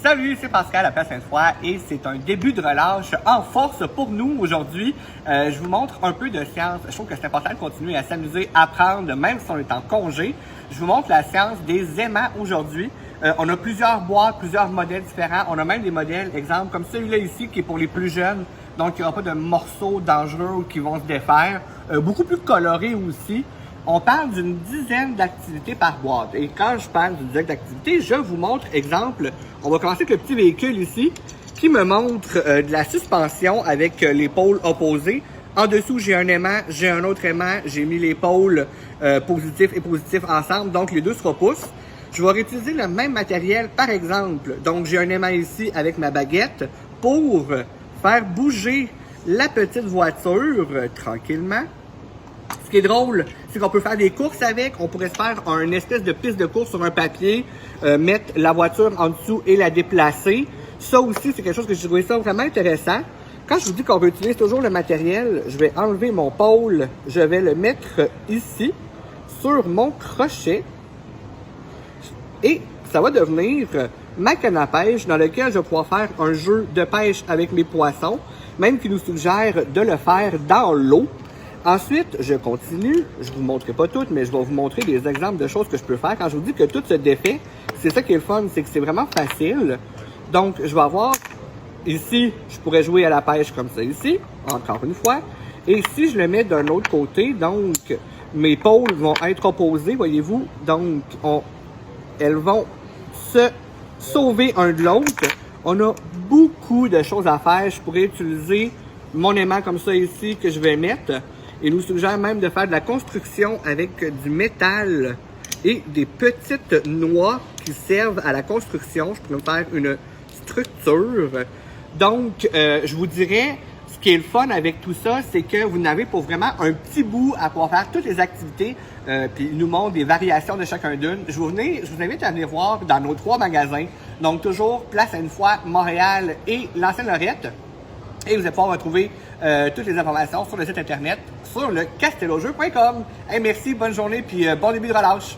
Salut, c'est Pascal à Place Sainte-Foy et c'est un début de relâche en force pour nous aujourd'hui. Je vous montre un peu de science. Je trouve que c'est important de continuer à s'amuser, à apprendre, même si on est en congé. Je vous montre la science des aimants aujourd'hui. On a plusieurs boîtes, plusieurs modèles différents. On a même des modèles, exemple, comme celui-là ici qui est pour les plus jeunes. Donc, il n'y aura pas de morceaux dangereux qui vont se défaire. Beaucoup plus coloré aussi. On parle d'une dizaine d'activités par boîte. Et quand je parle d'une dizaine d'activités, je vous montre, exemple, on va commencer avec le petit véhicule ici, qui me montre de la suspension avec les pôles opposés. En dessous, j'ai un aimant, j'ai un autre aimant, j'ai mis les pôles positifs et positifs ensemble, donc les deux se repoussent. Je vais réutiliser le même matériel, par exemple. Donc, j'ai un aimant ici avec ma baguette pour faire bouger la petite voiture tranquillement. Ce qui est drôle, c'est qu'on peut faire des courses avec. On pourrait se faire une espèce de piste de course sur un papier, mettre la voiture en dessous et la déplacer. Ça aussi, c'est quelque chose que j'ai trouvé ça vraiment intéressant. Quand je vous dis qu'on réutilise toujours le matériel, je vais enlever mon pôle. Je vais le mettre ici, sur mon crochet. Et ça va devenir ma canne à pêche dans lequel je vais pouvoir faire un jeu de pêche avec mes poissons, même qui nous suggère de le faire dans l'eau. Ensuite, je continue. Je ne vous montrerai pas tout, mais je vais vous montrer des exemples de choses que je peux faire. Quand je vous dis que tout se défait, c'est ça qui est le fun, c'est que c'est vraiment facile. Donc, je vais avoir ici, je pourrais jouer à la pêche comme ça ici, encore une fois. Et si je le mets d'un autre côté, donc, mes pôles vont être opposés, voyez-vous. Donc, elles vont se sauver un de l'autre. On a beaucoup de choses à faire. Je pourrais utiliser mon aimant comme ça ici que je vais mettre. Il nous suggère même de faire de la construction avec du métal et des petites noix qui servent à la construction. Je pourrais me faire une structure. Donc, je vous dirais, ce qui est le fun avec tout ça, c'est que vous n'avez pour vraiment un petit bout à pouvoir faire toutes les activités. Puis il nous montre des variations de chacun d'une. Je vous invite à venir voir dans nos 3 magasins. Donc, toujours Place Sainte-Foy, Montréal et l'Ancienne Lorette. Et vous allez pouvoir retrouver toutes les informations sur le site internet sur le castellojeu.com. Hey, merci, bonne journée, puis bon début de relâche.